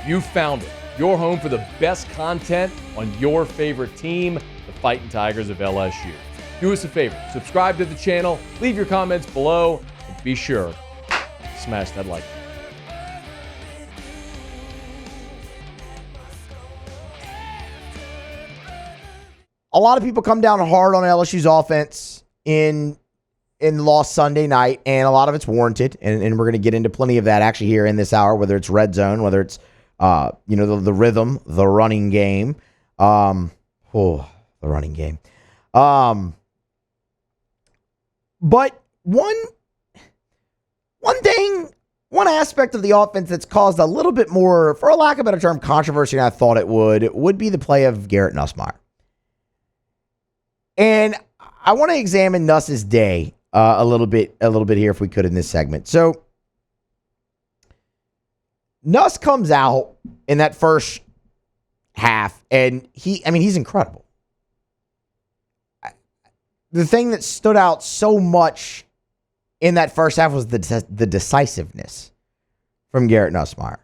You found it. Your home for the best content on your favorite team, the Fighting Tigers of LSU. Do us a favor, subscribe to the channel, leave your comments below, and be sure to smash that like button. A lot of people come down hard on LSU's offense in loss Sunday night, and a lot of it's warranted, and we're going to get into plenty of that actually here in this hour, whether it's red zone, whether it's the rhythm, the running game. The running game. But one aspect of the offense that's caused a little bit more, for a lack of a better term, controversy than I thought it would be the play of Garrett Nussmeier. And I want to examine Nuss's day a little bit here if we could in this segment. So Nuss comes out in that first half, and he's incredible. The thing that stood out so much in that first half was the decisiveness from Garrett Nussmeier.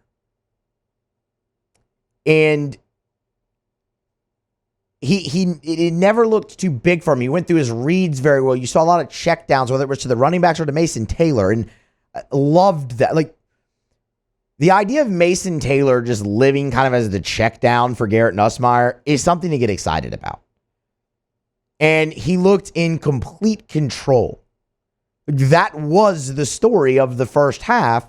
And it never looked too big for him. He went through his reads very well. You saw a lot of checkdowns, whether it was to the running backs or to Mason Taylor, and loved that. Like, the idea of Mason Taylor just living kind of as the check down for Garrett Nussmeier is something to get excited about. And he looked in complete control. That was the story of the first half.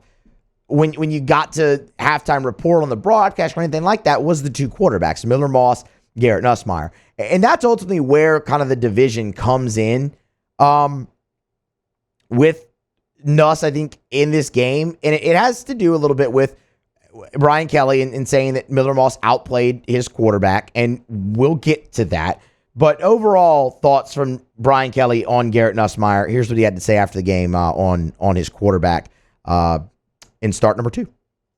When you got to halftime report on the broadcast or anything like that, was the two quarterbacks, Miller Moss, Garrett Nussmeier. And that's ultimately where kind of the division comes in with Nuss, I think, in this game. And it has to do a little bit with Brian Kelly in saying that Miller Moss outplayed his quarterback, and we'll get to that. But overall thoughts from Brian Kelly on Garrett Nussmeier. Here's what he had to say after the game on his quarterback in start number 2.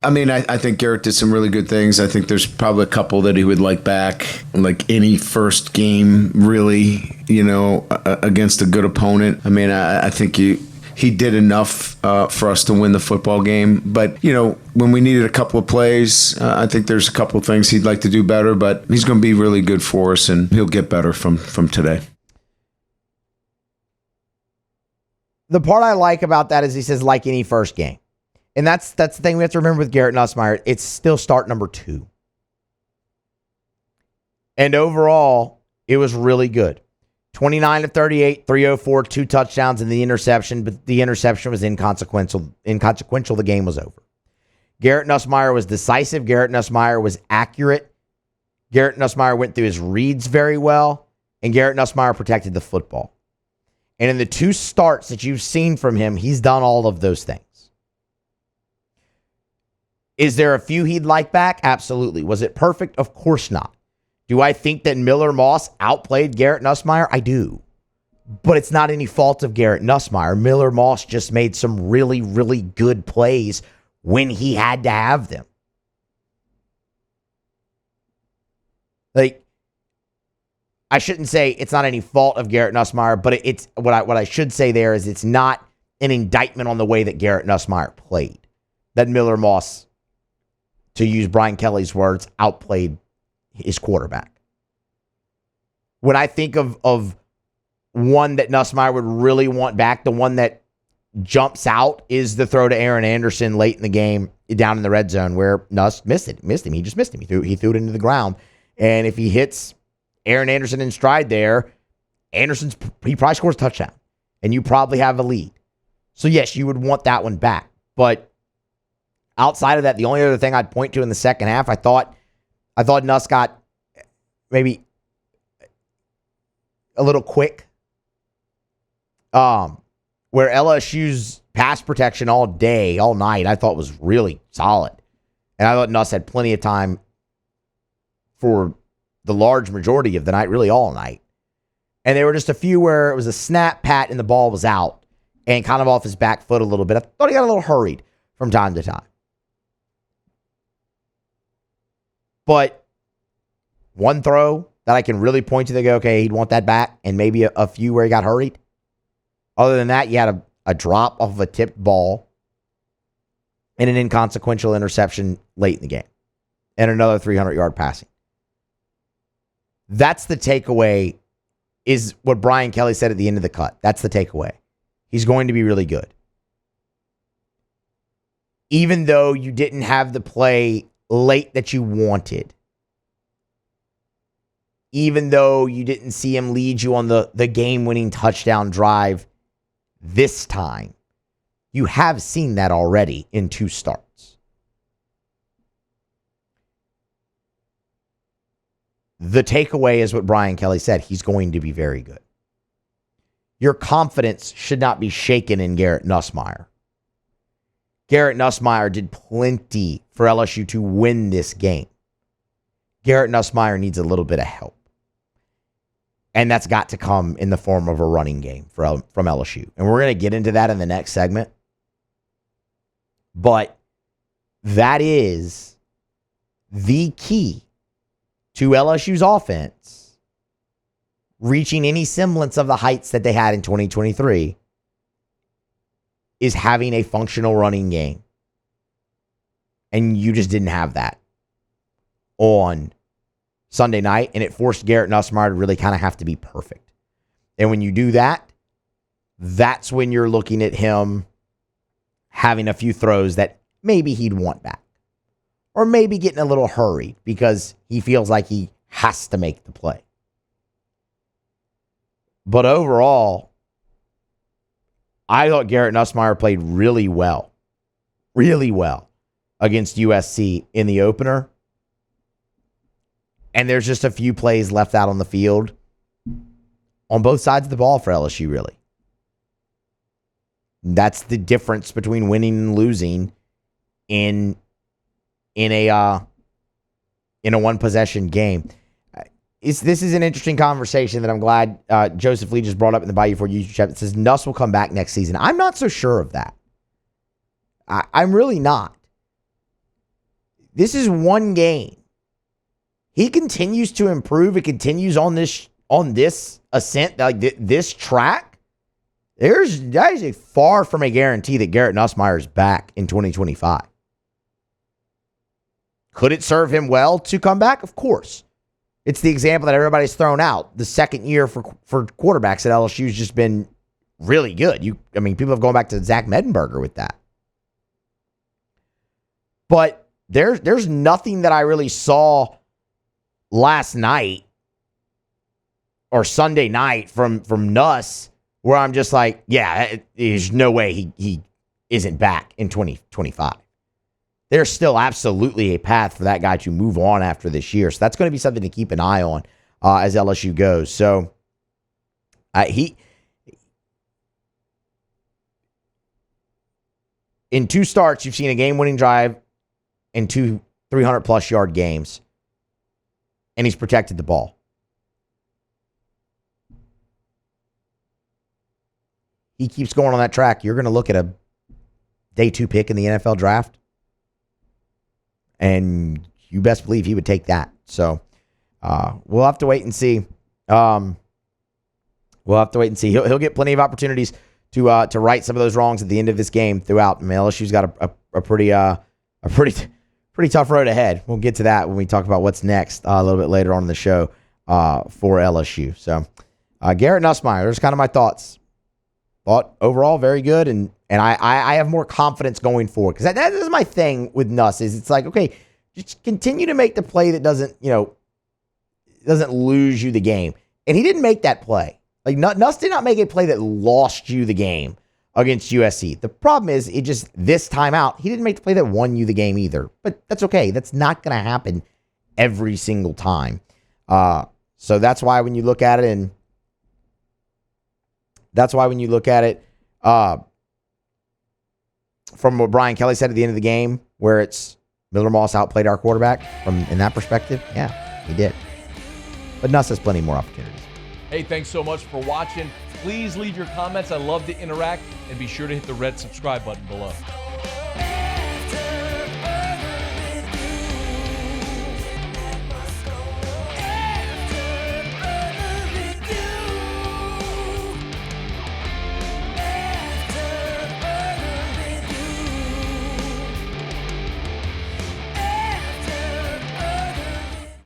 I mean, I think Garrett did some really good things. I think there's probably a couple that he would like back, like any first game, really, against a good opponent. I mean, I think he did enough for us to win the football game. But, when we needed a couple of plays, I think there's a couple of things he'd like to do better. But he's going to be really good for us, and he'll get better from today. The part I like about that is he says, like any first game. And that's the thing we have to remember with Garrett Nussmeier. It's still start number 2. And overall, it was really good. 29-38, 304, 2 touchdowns and the interception, but the interception was inconsequential. The game was over. Garrett Nussmeier was decisive. Garrett Nussmeier was accurate. Garrett Nussmeier went through his reads very well, and Garrett Nussmeier protected the football. And in the 2 starts that you've seen from him, he's done all of those things. Is there a few he'd like back? Absolutely. Was it perfect? Of course not. Do I think that Miller Moss outplayed Garrett Nussmeier? I do. But it's not any fault of Garrett Nussmeier. Miller Moss just made some really, really good plays when he had to have them. Like, I shouldn't say it's not any fault of Garrett Nussmeier, but it's what I should say there is it's not an indictment on the way that Garrett Nussmeier played. That Miller Moss, to use Brian Kelly's words, outplayed his quarterback. When I think of one that Nussmeier would really want back, the one that jumps out is the throw to Aaron Anderson late in the game down in the red zone where Nuss missed him. He just missed him. He threw it into the ground. And if he hits Aaron Anderson in stride there, he probably scores a touchdown. And you probably have a lead. So yes, you would want that one back. But outside of that, the only other thing I'd point to in the second half, I thought Nuss got maybe a little quick. Where LSU's pass protection all day, all night, I thought was really solid. And I thought Nuss had plenty of time for the large majority of the night, really all night. And there were just a few where it was a snap, pat, and the ball was out and kind of off his back foot a little bit. I thought he got a little hurried from time to time. But one throw that I can really point to, they go, okay, he'd want that back, and maybe a few where he got hurried. Other than that, you had a drop off of a tipped ball and an inconsequential interception late in the game. and another 300-yard passing. That's the takeaway, is what Brian Kelly said at the end of the cut. That's the takeaway. He's going to be really good. Even though you didn't have the play late that you wanted, even though you didn't see him lead you on the game-winning touchdown drive this time, you have seen that already in 2 starts. The takeaway is what Brian Kelly said. He's going to be very good. Your confidence should not be shaken in Garrett Nussmeier. Garrett Nussmeier did plenty for LSU to win this game. Garrett Nussmeier needs a little bit of help. And that's got to come in the form of a running game from LSU. And we're going to get into that in the next segment. But that is the key to LSU's offense reaching any semblance of the heights that they had in 2023, is having a functional running game. And you just didn't have that on Sunday night, and it forced Garrett Nussmeier to really kind of have to be perfect. And when you do that, that's when you're looking at him having a few throws that maybe he'd want back. Or maybe getting a little hurried because he feels like he has to make the play. But overall, I thought Garrett Nussmeier played really well against USC in the opener. And there's just a few plays left out on the field on both sides of the ball for LSU, really. That's the difference between winning and losing in a one-possession game. This is an interesting conversation that I'm glad Joseph Lee just brought up in the Bayou 4 YouTube chat. It says Nuss will come back next season. I'm not so sure of that. I'm really not. This is one game. He continues to improve. It continues on this ascent, like this track. That is far from a guarantee that Garrett Nussmeier is back in 2025. Could it serve him well to come back? Of course. It's the example that everybody's thrown out. The second year for quarterbacks at LSU has just been really good. People have gone back to Zach Mettenberger with that. But there's nothing that I really saw last night or Sunday night from Nuss where I'm just like, yeah, there's no way he isn't back in 2025. There's still absolutely a path for that guy to move on after this year. So that's going to be something to keep an eye on as LSU goes. So in 2 starts, you've seen a game-winning drive and 2 300-plus yard games, and he's protected the ball. He keeps going on that track. You're going to look at a day 2 pick in the NFL draft, and you best believe he would take that. So we'll have to wait and see. He'll get plenty of opportunities to right some of those wrongs at the end of this game throughout. LSU's got a pretty tough road ahead. We'll get to that when we talk about what's next a little bit later on in the show for LSU. So Garrett Nussmeier, there's kind of my thoughts. Thought overall very good, and I have more confidence going forward, because that is my thing with Nuss. Is it's like, okay, just continue to make the play that doesn't lose you the game. And he didn't make that play. Like Nuss did not make a play that lost you the game against USC. The problem is, this time out, he didn't make the play that won you the game either. But that's okay. That's not going to happen every single time. So that's why when you look at it, from what Brian Kelly said at the end of the game, where it's Miller Moss outplayed our quarterback, in that perspective, yeah, he did. But Nuss has plenty more opportunities. Hey, thanks so much for watching. Please leave your comments. I love to interact, and be sure to hit the red subscribe button below.